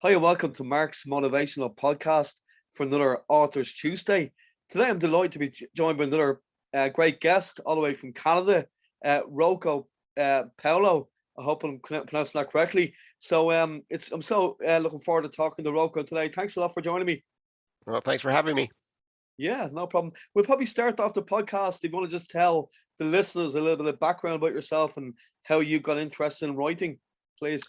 Hi, and welcome to Mark's Motivational Podcast for another Authors Tuesday. Today, I'm delighted to be joined by another great guest all the way from Canada, Rocko Paolo. I hope I'm pronouncing that correctly. I'm so looking forward to talking to Rocko today. Thanks a lot for joining me. Well, thanks for having me. Yeah, no problem. We'll probably start off the podcast if you want to just tell the listeners a little bit of background about yourself and how you got interested in writing, please.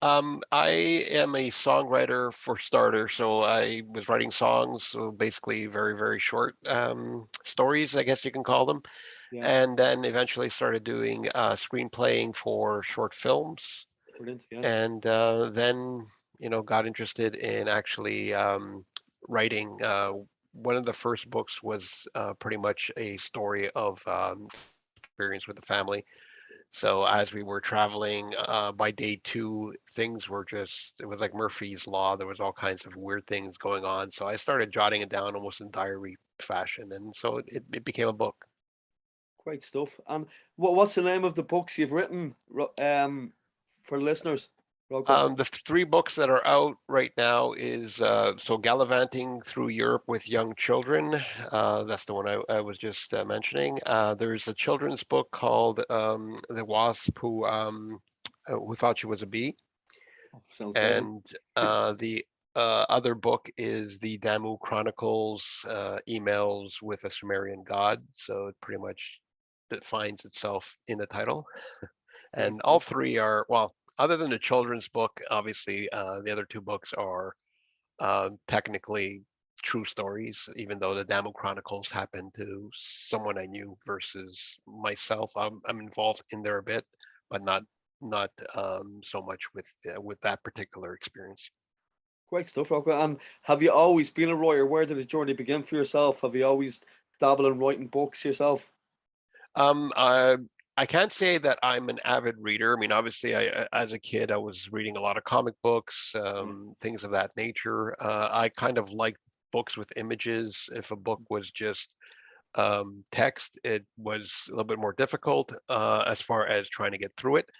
I am a songwriter for starter, so I was writing songs, so basically very, very short stories, I guess you can call them, Yeah, and then eventually started doing screenplaying for short films, brilliant. Yeah. and then got interested in actually writing. One of the first books was pretty much a story of experience with the family. So as we were traveling, by day two, things were it was like Murphy's Law. There was all kinds of weird things going on. So I started jotting it down almost in diary fashion. And so it became a book. Great stuff. And what's the name of the books you've written, for listeners, Rocco? The three books that are out right now is so Gallivanting Through Europe with Young Children. That's the one I was just mentioning. There's a children's book called The Wasp Who Thought She Was a Bee. Oh, sounds deadly. And the other book is the Damu Chronicles, Emails with a Sumerian God. So it pretty much defines itself in the title. Great And all stuff. three are, well, other than the children's book, obviously, the other two books are technically true stories, even though the Damu Chronicles happened to someone I knew versus myself. I'm involved in there a bit, but not so much with that particular experience. Great stuff, Rocco. And have you always been a writer? Where did the journey begin for yourself? Have you always dabbled in writing books yourself? Um, I I can't say that I'm an avid reader. I mean, obviously, as a kid, I was reading a lot of comic books, Yeah. things of that nature. I kind of like books with images. If a book was just text, it was a little bit more difficult as far as trying to get through it.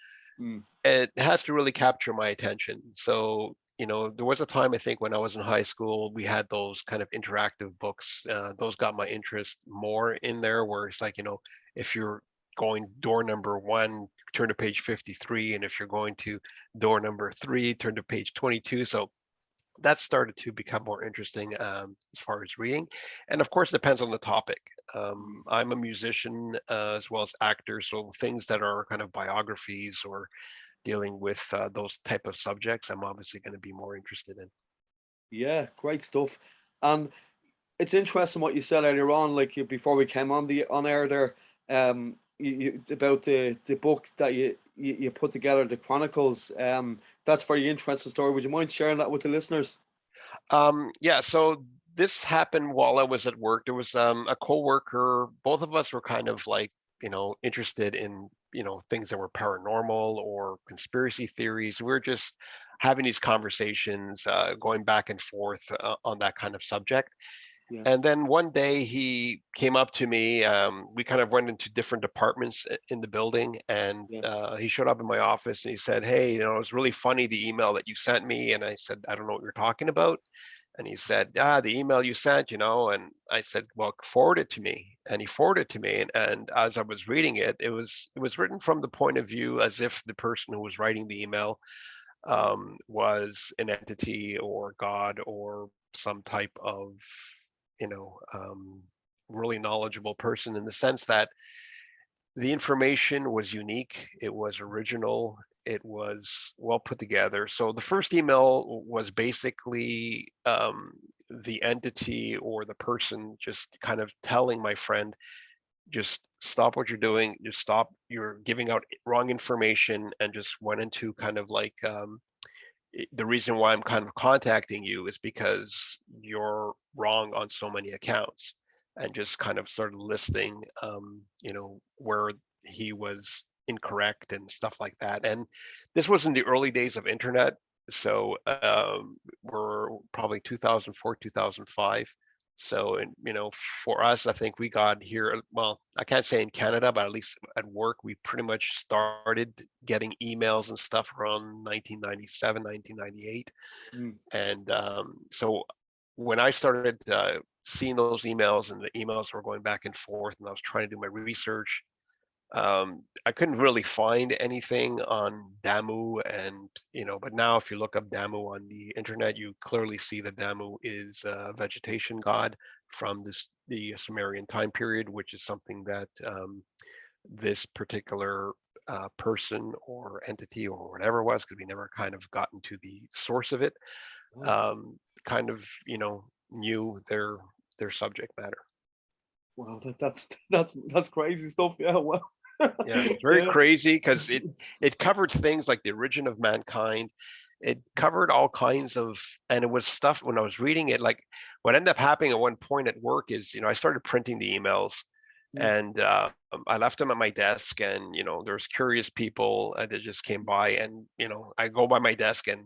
Mm. It has to really capture my attention. So, there was a time I think when I was in high school, we had those kind of interactive books. Those got my interest more in there, where it's like, if you're going door number one, turn to page 53. And if you're going to door number three, turn to page 22. So that started to become more interesting as far as reading. And of course, it depends on the topic. I'm a musician as well as actor, so things that are kind of biographies or dealing with those type of subjects, I'm obviously going to be more interested in. Yeah, great stuff. And it's interesting what you said earlier on, like before we came on the on air there, about the book that you put together, the Chronicles. That's very interesting story. Would you mind sharing that with the listeners? Yeah, so this happened while I was at work. There was a coworker. Both of us were kind of like, interested in, things that were paranormal or conspiracy theories. We were just having these conversations, going back and forth on that kind of subject. Yeah, And then one day he came up to me. We kind of went into different departments in the building, and yeah. he showed up in my office and he said, "Hey, it was really funny the email that you sent me." And I said, "I don't know what you're talking about." And he said, the email you sent, and I said, "Well, forward it to me." And he forwarded it to me. And as I was reading it, it was written from the point of view as if the person who was writing the email was an entity or God or some type of, you know, um, really knowledgeable person, in the sense that the information was unique, it was original, it was well put together. So the first email was basically the entity or the person just kind of telling my friend, just stop what you're doing, just stop, you're giving out wrong information, and just went into kind of like, the reason why I'm kind of contacting you is because you're wrong on so many accounts, and just kind of started listing, where he was incorrect and stuff like that. And this was in the early days of internet. So we're probably 2004, 2005. So, and for us, I think we got here, well, I can't say in Canada, but at least at work, we pretty much started getting emails and stuff around 1997, 1998. Mm. And so when I started seeing those emails, and the emails were going back and forth, and I was trying to do my research, I couldn't really find anything on Damu, and but now if you look up Damu on the internet, you clearly see that Damu is a vegetation god from the Sumerian time period, which is something that this particular person or entity or whatever it was, because we never kind of gotten to the source of it, Wow. kind of knew their subject matter. Wow, that's crazy stuff. Yeah, well, Yeah, it's very yeah. crazy because it covered things like the origin of mankind. It covered all kinds of, and it was stuff when I was reading it. Like what ended up happening at one point at work is, I started printing the emails, Mm. and I left them at my desk, and there's curious people that just came by, and I go by my desk, and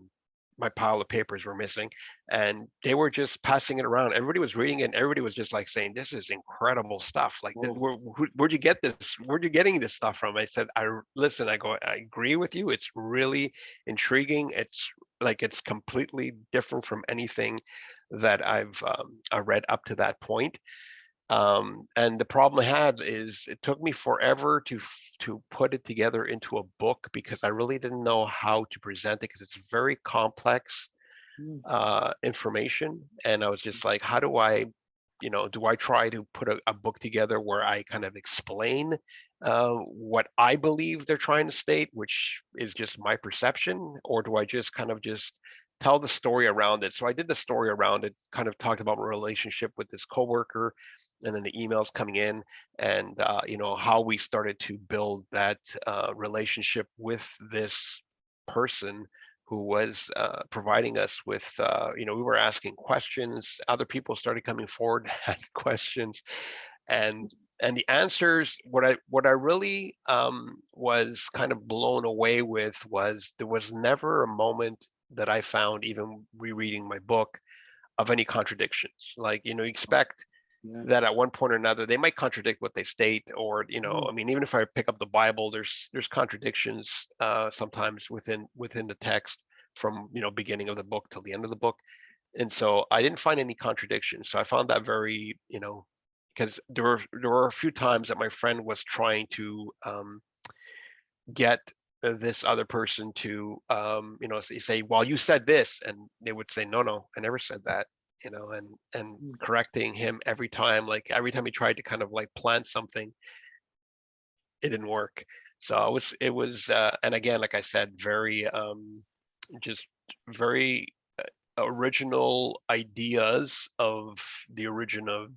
my pile of papers were missing, and they were just passing it around. Everybody was reading it, and everybody was just like saying, "This is incredible stuff. Like, Wow. where'd you get this? Where'd you getting this stuff from?" I said, listen. I go, I agree with you. It's really intriguing. It's like it's completely different from anything that I read up to that point. And the problem I had is it took me forever to put it together into a book, because I really didn't know how to present it, because it's very complex Mm. information. And I was just like, how do I try to put a book together where I kind of explain what I believe they're trying to state, which is just my perception, or do I just kind of just tell the story around it? So I did the story around it, kind of talked about my relationship with this coworker, and then the emails coming in, and how we started to build that relationship with this person who was providing us with, we were asking questions. Other people started coming forward, had questions, and the answers. What I really was kind of blown away with was there was never a moment that I found, even rereading my book, of any contradictions. Like you expect Yeah. that at one point or another they might contradict what they state, or Mm. I mean, even if I pick up the Bible, there's contradictions sometimes within the text, from beginning of the book till the end of the book. And so I didn't find any contradictions, so I found that very, because there were a few times that my friend was trying to get this other person to say, well, you said this, and they would say, no, no, I never said that, and Mm. correcting him every time. Like every time he tried to kind of like plant something, it didn't work. So it was and again, like I said, very just very original ideas of the origin of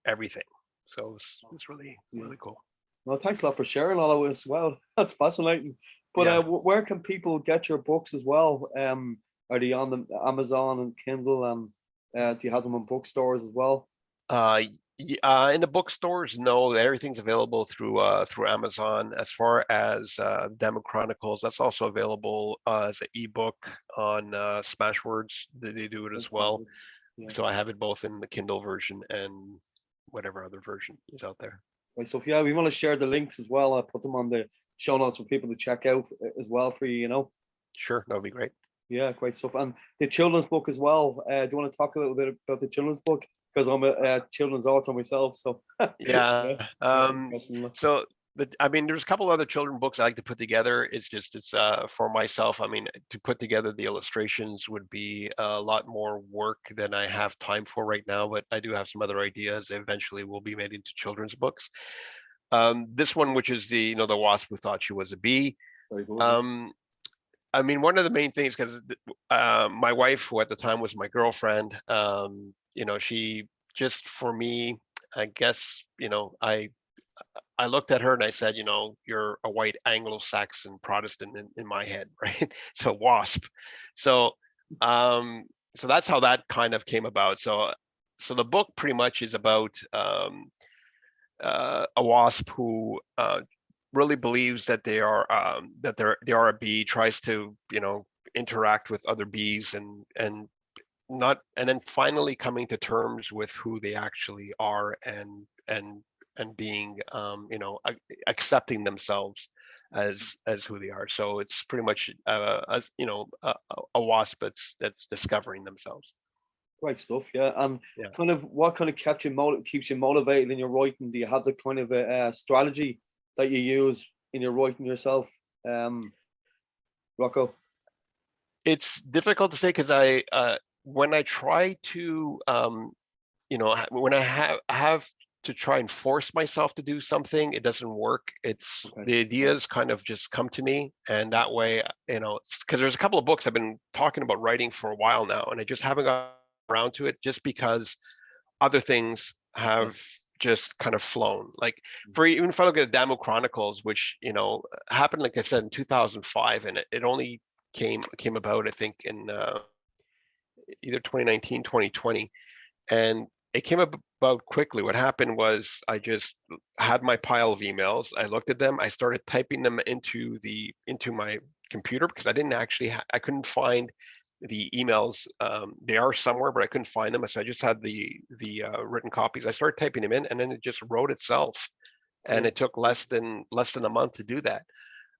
everything. So it's really, Yeah. really cool. Well, thanks a lot for sharing all of this as well. That's fascinating. But Yeah. where can people get your books as well? Are they on the Amazon and Kindle, and do you have them in bookstores as well? Uh, in the bookstores, no, everything's available through Amazon. As far as Demo Chronicles, that's also available as an ebook on Smashwords. They do it as well. Okay. Yeah. So I have it both in the Kindle version and whatever other version is out there. Right. So if yeah, we want to share the links as well, I'll put them on the show notes for people to check out as well for you. Sure, that would be great. Yeah, great stuff. And the children's book as well. Do you want to talk a little bit about the children's book? Because I'm a children's author myself. So Yeah. yeah, yeah, interesting. So I mean, there's a couple other children books I like to put together. It's for myself. I mean, to put together the illustrations would be a lot more work than I have time for right now, but I do have some other ideas that eventually will be made into children's books. This one, which is the wasp who thought she was a bee. Very good. Um, I mean, one of the main things, because my wife, who at the time was my girlfriend, she just, for me, I guess, I looked at her and I said, you're a white Anglo-Saxon Protestant in my head, right? So WASP. So um, so that's how that kind of came about. So the book pretty much is about a wasp who really believes that they are a bee, tries to interact with other bees, and and then finally coming to terms with who they actually are, and being, accepting themselves as who they are. So it's pretty much, as a wasp that's discovering themselves. Great stuff, yeah. And Yeah. kind of what kind of keeps you motivated in your writing? Do you have the kind of a strategy that you use in your writing yourself, Rocko? It's difficult to say because I when I try to, when I have to try and force myself to do something, it doesn't work. It's Okay. the ideas kind of just come to me, and that way, because there's a couple of books I've been talking about writing for a while now, and I just haven't got around to it, just because other things Yeah. have just kind of flown. Like, even if I look at the Damo Chronicles, which happened, like I said, in 2005, and it only came about, I think, in either 2019, 2020, and it came about quickly. What happened was I just had my pile of emails. I looked at them. I started typing them into my computer, because I couldn't find the emails. They are somewhere, but I couldn't find them. So I just had the written copies. I started typing them in, and then it just wrote itself. And Cool. it took less than a month to do that.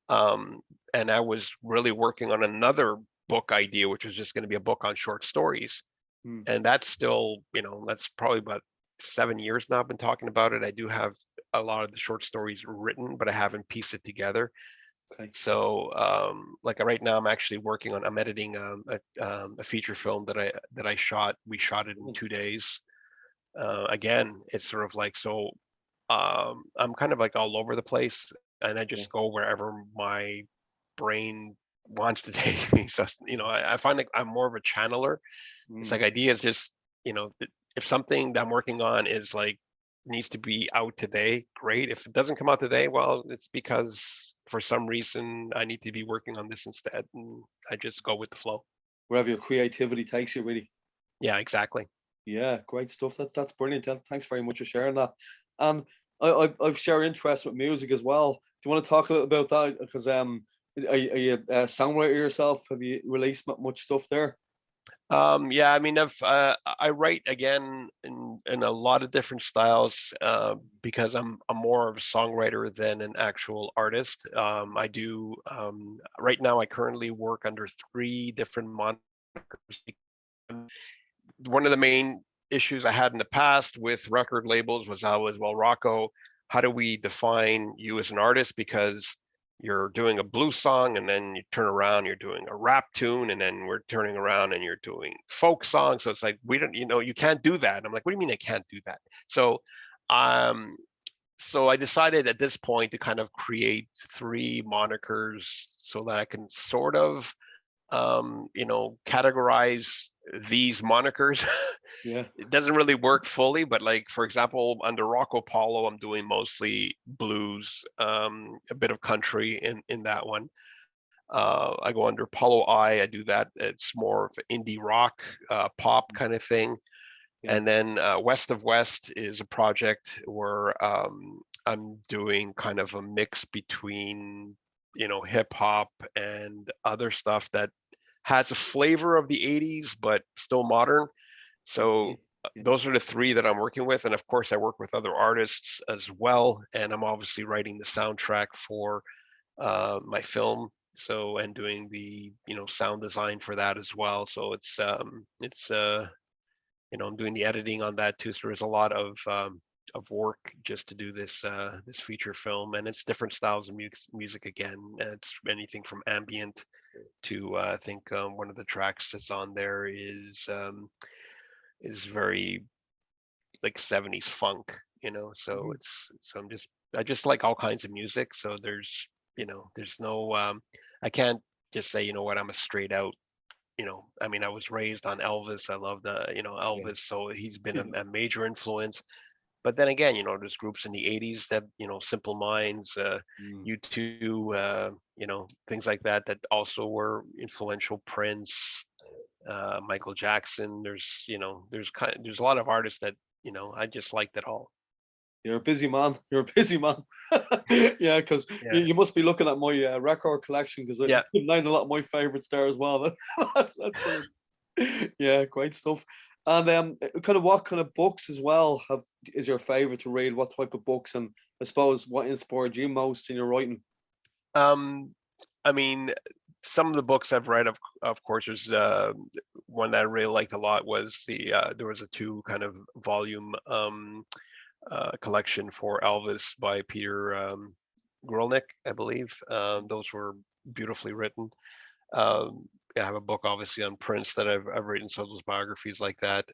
Um, and I was really working on another book idea, which was just going to be a book on short stories. Mm, And that's still, that's probably about 7 years now I've been talking about it. I do have a lot of the short stories written, but I haven't pieced it together. okay. So, like right now, I'm editing a feature film that I shot. We shot it in 2 days. Again, it's sort of like, so, I'm kind of like all over the place, and I Yeah. just go wherever my brain wants to take me. So, I find like I'm more of a channeler. It's Mm, like ideas just, if something that I'm working on is like needs to be out today, great. If it doesn't come out today, well, it's because for some reason I need to be working on this instead, and I just go with the flow. wherever your creativity takes you, really. Yeah, exactly. Yeah, great stuff. That's brilliant. Thanks very much for sharing that. Um, I've shared interest with music as well. Do you want to talk a little about that? Because are you a songwriter yourself? Have you released much stuff there? Yeah, I mean, I write again in a lot of different styles, because I'm more of a songwriter than an actual artist. I do, right now. I currently work under 3 different monikers. One of the main issues I had in the past with record labels was always, well, Rocko, how do we define you as an artist? Because you're doing a blues song, and then you turn around, you're doing a rap tune, and then we're turning around and you're doing folk song. So it's like, we don't, you can't do that. And I'm like, what do you mean I can't do that? So, um, so I decided at this point to kind of create 3 monikers so that I can sort of, categorize these monikers. Yeah. It doesn't really work fully, but like, for example, under Rocko Paolo, I'm doing mostly blues, a bit of country in that one. I go under Paulo I do that. It's more of indie rock, pop kind of thing. Yeah. And then West of West is a project where, I'm doing kind of a mix between, hip hop and other stuff that has a flavor of the 80s, but still modern. So Okay. Yeah. those are the 3 that I'm working with. And of course, I work with other artists as well. And I'm obviously writing the soundtrack for my film. So, and doing the, sound design for that as well. So I'm doing the editing on that too. So there's a lot of work just to do this feature film, and it's different styles of music again. It's anything from ambient to, I think, one of the tracks that's on there is very like 70s funk, so Mhm. I just like all kinds of music. So there's no, I can't just say, what, I'm a straight out, I mean, I was raised on Elvis. I love Yeah. Elvis, so he's been a major influence. But then again, there's groups in the 80s that, Simple Minds, Mm. U2, things like that, that also were influential. Prince, Michael Jackson. There's a lot of artists that, I just liked it all. You're a busy man. You're a busy man. Yeah, because Yeah. you must be looking at my record collection because I've Yeah. named a lot of my favorites there as well. That's brilliant. Yeah, great stuff. And kind of what kind of books as well is your favorite to read? What type of books, and I suppose what inspired you most in your writing? Um, I mean, some of the books I've read, of course, there's one that I really liked a lot was there was a two kind of volume collection for Elvis by Peter Grolnick, I believe. Those were beautifully written. I have a book obviously on Prince that I've written some of those biographies like that.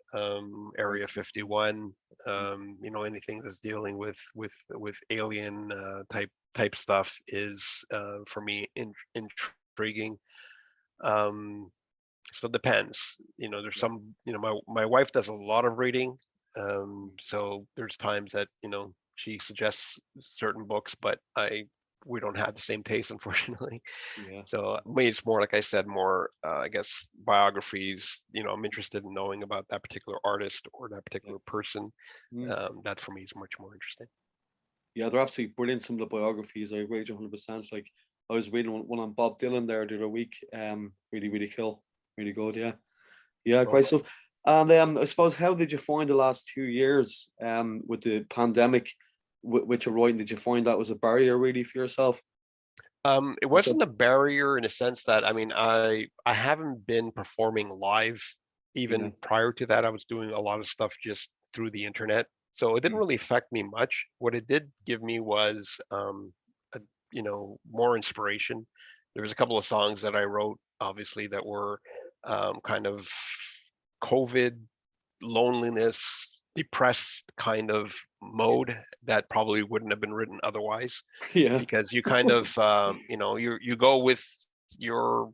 Area 51, anything that's dealing with alien type stuff is for me intriguing. Um, so it depends. There's some. My wife does a lot of reading, so there's times that she suggests certain books, but we don't have the same taste, unfortunately. Yeah. So me, it's more like I said, more I guess biographies. I'm interested in knowing about that particular artist or that Yeah. particular person. Mm. That for me is much more interesting. Yeah, they're absolutely brilliant. Some of the biographies, I agree 100%. Like I was reading one on Bob Dylan there the other week. Really, really cool, really good. Yeah, yeah, Well, great stuff. And I suppose, how did you find the last 2 years with the pandemic with your writing? Did you find that was a barrier really for yourself? it Like that? wasn't a barrier in a sense that I mean I haven't been performing live. Yeah. Even prior to that, I was doing a lot of stuff just through the internet, so it didn't Mm. really affect me much. What it did give me was a, more inspiration. There was a couple of songs that I wrote, obviously, that were kind of COVID loneliness, depressed kind of mode that probably wouldn't have been written otherwise, Yeah. because you kind of you go with your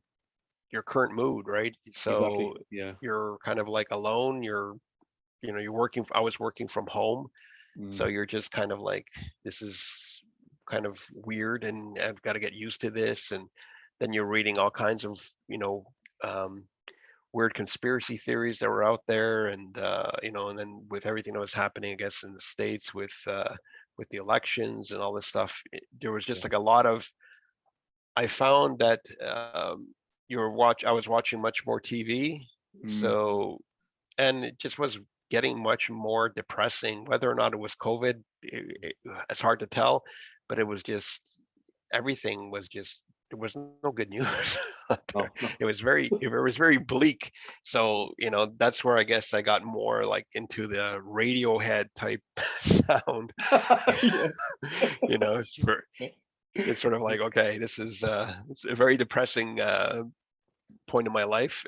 your current mood, right? Exactly. So Yeah. you're kind of like alone. You're working. I was working from home, so Mm. you're just kind of like, this is kind of weird, and I've got to get used to this. And then you're reading all kinds of um, weird conspiracy theories that were out there, and and then with everything that was happening, I guess, in the States with the elections and all this stuff, there was just Yeah. like a lot of. I found that I was watching much more TV, Mm. so and it just was getting much more depressing. Whether or not it was COVID, it's hard to tell, but it was just everything was just, there was no good news out there. No, no. It was very bleak. So that's where I guess I got more like into the Radiohead type sound. Yeah. It's sort of like, okay, this is it's a very depressing point in my life.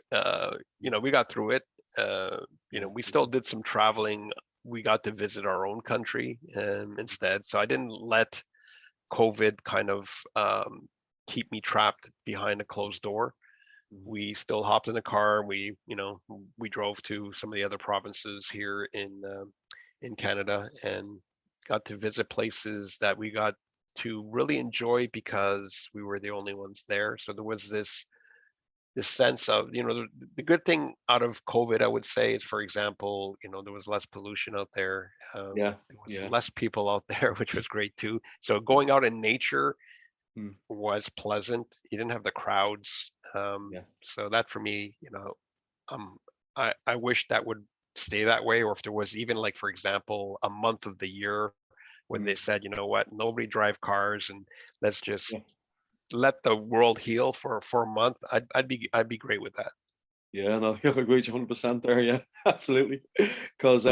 We got through it. uh Yeah. we still did some traveling. We got to visit our own country instead, so I didn't let COVID kind of keep me trapped behind a closed door. Mhm. We still hopped in the car. We drove to some of the other provinces here in Canada, and got to visit places that we got to really enjoy because we were the only ones there. So there was this sense of, the good thing out of COVID, I would say, is, for example, there was less pollution out there. Yeah. There was Yeah. less people out there, which was great too. So going out in nature Mm. was pleasant. You didn't have the crowds. Yeah. So that for me, um, I wish that would stay that way, or if there was even, like, for example, a month of the year when they Mm. said, you know what, nobody drive cars, and let's just Yeah. let the world heal for a month. I'd be great with that. Yeah, no, I agree 100% there. Yeah, absolutely. Because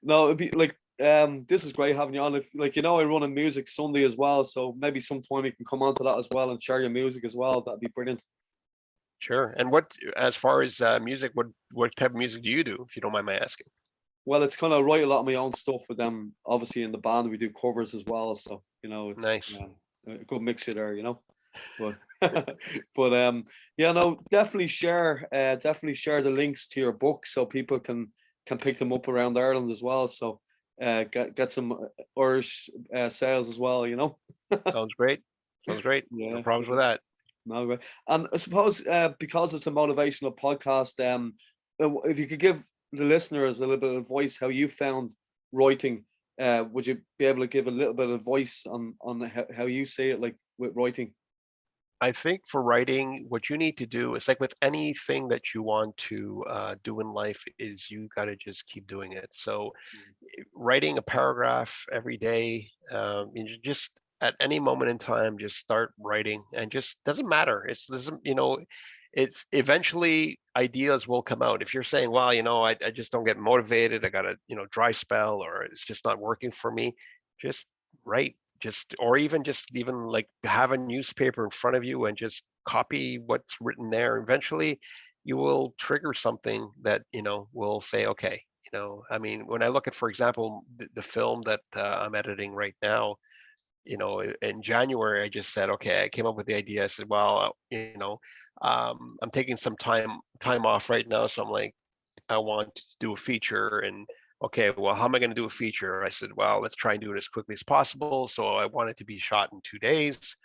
no, it'd be like this is great having you on. If like I run a music Sunday as well, so maybe sometime you can come onto that as well and share your music as well. That'd be brilliant. Sure. And what, as far as music, what type of music do you do, if you don't mind my asking? Well, it's kind of write a lot of my own stuff with them. Obviously, in the band we do covers as well, so it's Nice. a good mixture there. But but yeah, no, definitely share the links to your book so people can pick them up around Ireland as well. So get some Irish sales as well. Sounds great. Sounds great. No Yeah, problems with yeah. that. No, great. And I suppose because it's a motivational podcast, if you could give the listeners a little bit of advice how you found writing, would you be able to give a little bit of advice on how you see it, like with writing? I think for writing, what you need to do is like with anything that you want to do in life, is you got to just keep doing it. So writing a paragraph every day, you just at any moment in time, just start writing, and just doesn't matter. It's doesn't, it's eventually ideas will come out. If you're saying, well, I just don't get motivated, I got a, dry spell, or it's just not working for me, just write. Just, or even like have a newspaper in front of you and just copy what's written there. Eventually you will trigger something that, will say, okay, I mean, when I look at, for example, the film that I'm editing right now, in January, I just said, okay, I came up with the idea. I said, well, I'm taking some time off right now. So I'm like, I want to do a feature, and okay, well, how am I going to do a feature? I said, well, let's try and do it as quickly as possible. So I want it to be shot in 2 days.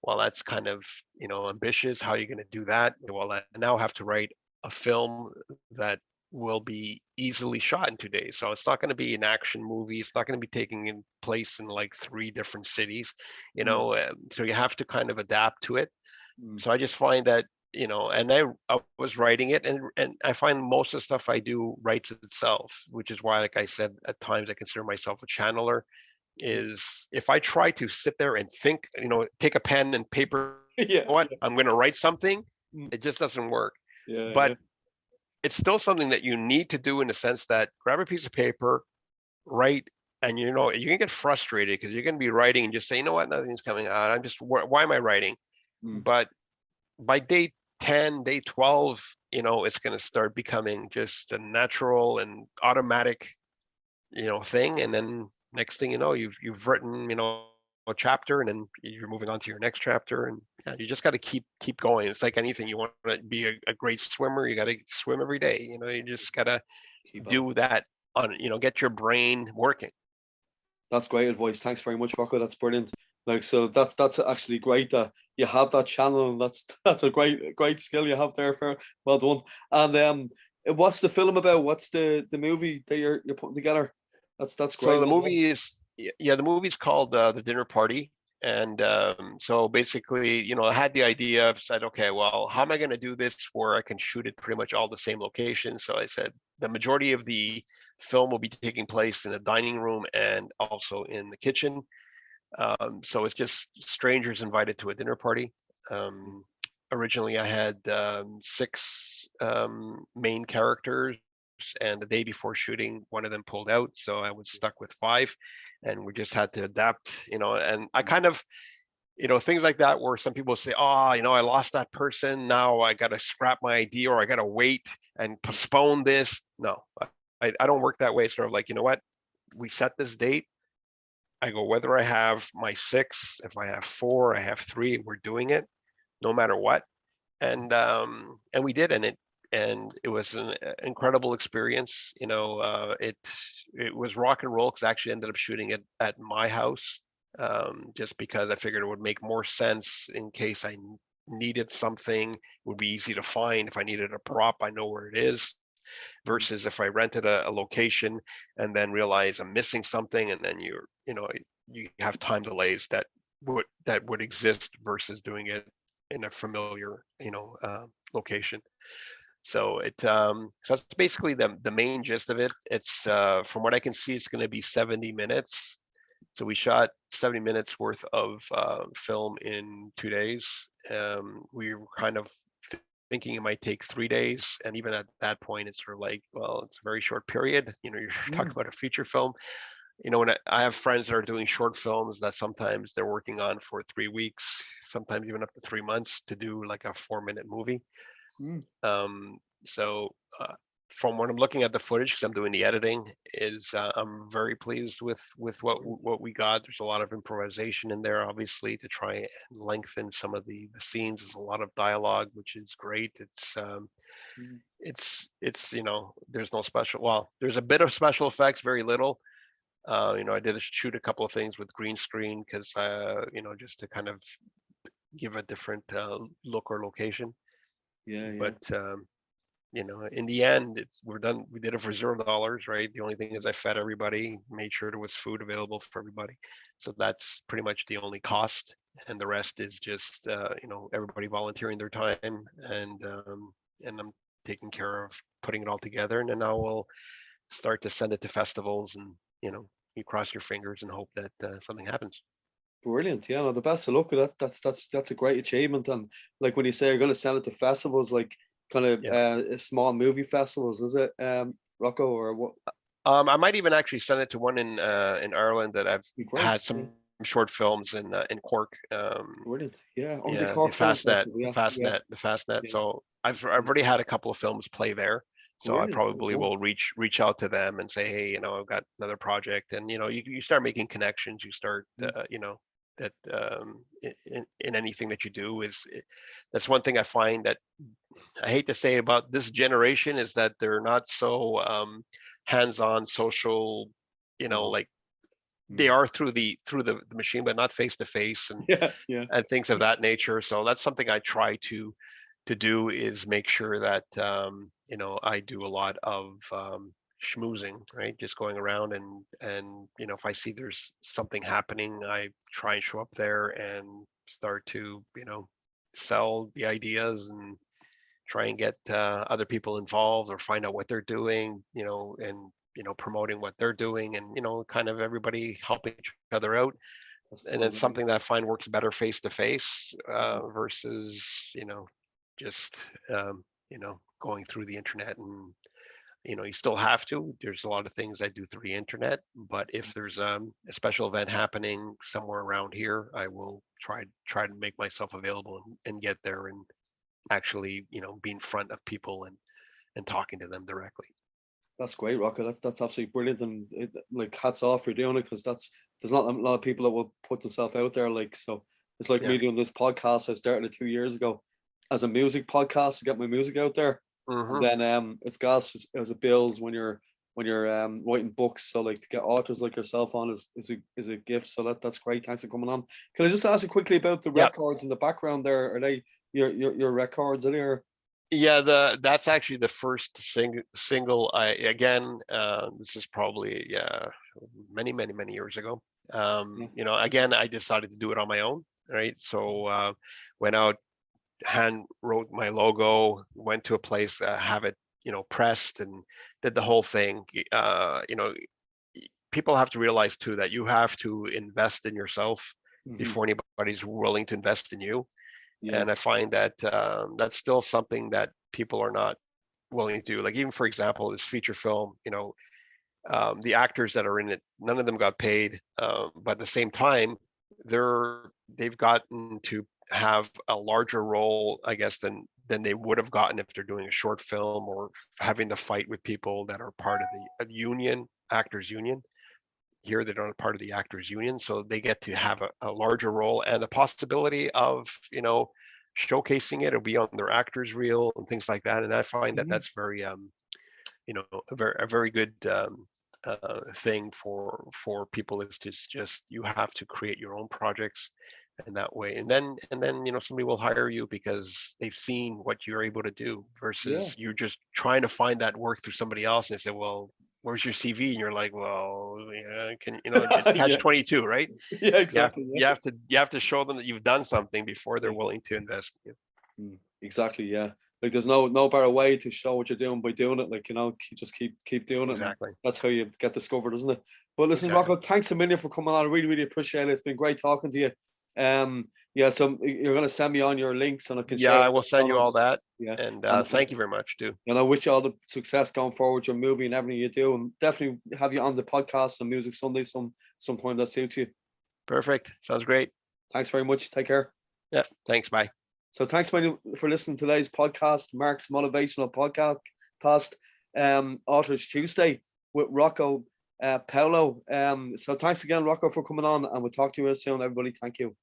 Well, that's kind of, ambitious. How are you going to do that? Well, I now have to write a film that will be easily shot in 2 days. So it's not going to be an action movie. It's not going to be taking in place in like 3 different cities, Mm, so you have to kind of adapt to it. mm, So I just find that, and I was writing it, and I find most of the stuff I do writes itself, which is why, like I said, at times I consider myself a channeler. mm. Is if I try to sit there and think, take a pen and paper, Yeah, what yeah, I'm going to write something, mm, it just doesn't work. yeah, yeah. But it's still something that you need to do, in the sense that grab a piece of paper, write, and you can get frustrated because you're going to be writing and just say, nothing's coming out. I'm just, why am I writing? Mm. But by day 10, day 12, it's going to start becoming just a natural and automatic, thing. And then next thing you know, you've written, a chapter, and then you're moving on to your next chapter. And yeah, you just got to keep going. It's like anything. You want to be a great swimmer, you got to swim every day. You just got to Keep on. do that on, get your brain working. That's great advice. Thanks very much, Rocco. That's brilliant. Like, so that's actually great that you have that channel, and that's a great skill you have there. For well done. And what's the film about? What's the movie that you're putting together? That's So great. the Well done. movie is, yeah, the movie's called The Dinner Party. And so basically, I had the idea of, said, okay, well, how am I going to do this where I can shoot it pretty much all the same locations? So I said the majority of the film will be taking place in a dining room and also in the kitchen. So it's just strangers invited to a dinner party. Um, Originally, I had 6 main characters, and the day before shooting, one of them pulled out, so I was stuck with 5, and we just had to adapt. And I kind of, things like that, where some people say, oh, I lost that person, now I got to scrap my idea, or I got to wait and postpone this. No, I don't work that way. It's sort of like, what, we set this date. I go, whether I have my 6, if I have 4, I have 3, we're doing it no matter what. And we did, and it was an incredible experience. It was rock and roll, because I actually ended up shooting it at my house, just because I figured it would make more sense in case I needed something. It would be easy to find. If I needed a prop, I know where it is, versus if I rented a location and then realize I'm missing something, and then you have time delays that would exist versus doing it in a familiar, location. So that's basically the main gist of it. It's from what I can see, it's going to be 70 minutes. So we shot 70 minutes worth of film in 2 days. We were kind of thinking it might take 3 days, and even at that point, it's sort of like, well, it's a very short period. You're talking Mm, about a feature film. When I have friends that are doing short films that sometimes they're working on for 3 weeks, sometimes even up to 3 months, to do like a 4-minute movie. mm, So from what I'm looking at the footage, because I'm doing the editing, is I'm very pleased with what we got. There's a lot of improvisation in there, obviously, to try and lengthen some of the scenes. There's a lot of dialogue, which is great. mm. It's there's no special. Well, there's a bit of special effects, very little. I did shoot a couple of things with green screen, because just to kind of give a different look or location. Yeah, yeah. But in the end, we're done. We did it for $0, right? The only thing is I fed everybody, made sure there was food available for everybody. So that's pretty much the only cost. And the rest is just, everybody volunteering their time, and I'm taking care of putting it all together. And then now we'll start to send it to festivals, and, you cross your fingers and hope that something happens. Brilliant. Yeah, no, the best of luck with that. That's a great achievement. And like when you say you're going to send it to festivals, like kind of Yeah. small movie festivals, is it, Rocco, or what? I might even actually send it to one in Ireland that I've Be great. had Yeah, some short films in Cork. brilliant. Yeah. Oh, the Yeah, the Cork Film Fastnet, Festival. the Yeah, yeah, Fastnet, the Fastnet. yeah. So I've already had a couple of films play there. So I Brilliant. There you probably go. will reach out to them and say, hey, I've got another project, and you start making connections. You start, Mm. that in anything that you do that's one thing I find that I hate to say about this generation is that they're not so hands-on social, Oh, like they mm. are through the machine, but not face to face, and Yeah, yeah. things of that nature. So that's something I try to do, is make sure that I do a lot of schmoozing, right? Just going around, and if I see there's something happening, I try and show up there and start to sell the ideas, and try and get other people involved, or find out what they're doing, and promoting what they're doing, and kind of everybody helping each other out. That's And so it's good. something that I find works better face to face, Mm. versus just going through the internet. And you still have to. There's a lot of things I do through the internet, but if there's a special event happening somewhere around here, I will try to make myself available, and get there, and actually be in front of people, and talking to them directly. That's great, Rocco. That's absolutely brilliant, and like hats off for doing it, because there's not a lot of people that will put themselves out there. Like, so it's like Yeah. me doing this podcast. I started it 2 years ago as a music podcast to get my music out there, and Hmm. then it's gas as a bills when you're writing books. So like to get authors like yourself on is a gift. So that's great. Thanks for coming on. Can I just ask you quickly about the Yeah. records in the background there? Are they your records? Are they? Yeah, that's actually the first single. This is probably many, many, many years ago. Yeah. Again, I decided to do it on my own, right? So went out, hand wrote my logo, went to a place, have it, pressed, and did the whole thing. People have to realize too that you have to invest in yourself Hmm. before anybody's willing to invest in you. Yeah. And I find that that's still something that people are not willing to do. Like, even for example, this feature film, the actors that are in it, none of them got paid, but at the same time, they've gotten to have a larger role, I guess, than they would have gotten if they're doing a short film, or having to fight with people that are part of the union, actors union. Here they're not part of the actors union, so they get to have a larger role, and the possibility of showcasing it. It'll be on their actors reel and things like that. And I find that Hmm. that's very a very good thing for people, is to just, you have to create your own projects, and that way, and then somebody will hire you because they've seen what you're able to do, Yeah. versus you're just trying to find that work through somebody else, and they say, well, where's your CV? And you're like, well, yeah, it's catch Yeah. 22, right? Yeah, you have exactly. you Yeah. have to you have to show them that you've done something before they're Yeah. willing to invest in you. Mm, exactly. Yeah. Like there's no better way to show what you're doing by doing it. Like, just keep doing it, and Exactly. that's how you get discovered, isn't it? But listen, Exactly. Rocco, thanks a million for coming on. I really, really appreciate it. It's been great talking to you. Yeah, so you're gonna send me on your links and I can Yeah, share it I in will the show send you all notes. that. Yeah. And And thank you very much, too. I wish you all the success going forward, your movie and everything you do. And definitely have you on the podcast and Music Sunday sometime that suits you. Perfect. Sounds great. Thanks very much. Take care. Yeah. Thanks. Bye. So thanks many for listening to today's podcast, Mark's Motivational Podcast, past Authors Tuesday with Rocco, Paolo. So thanks again, Rocco, for coming on, and we'll talk to you soon, everybody. Thank you.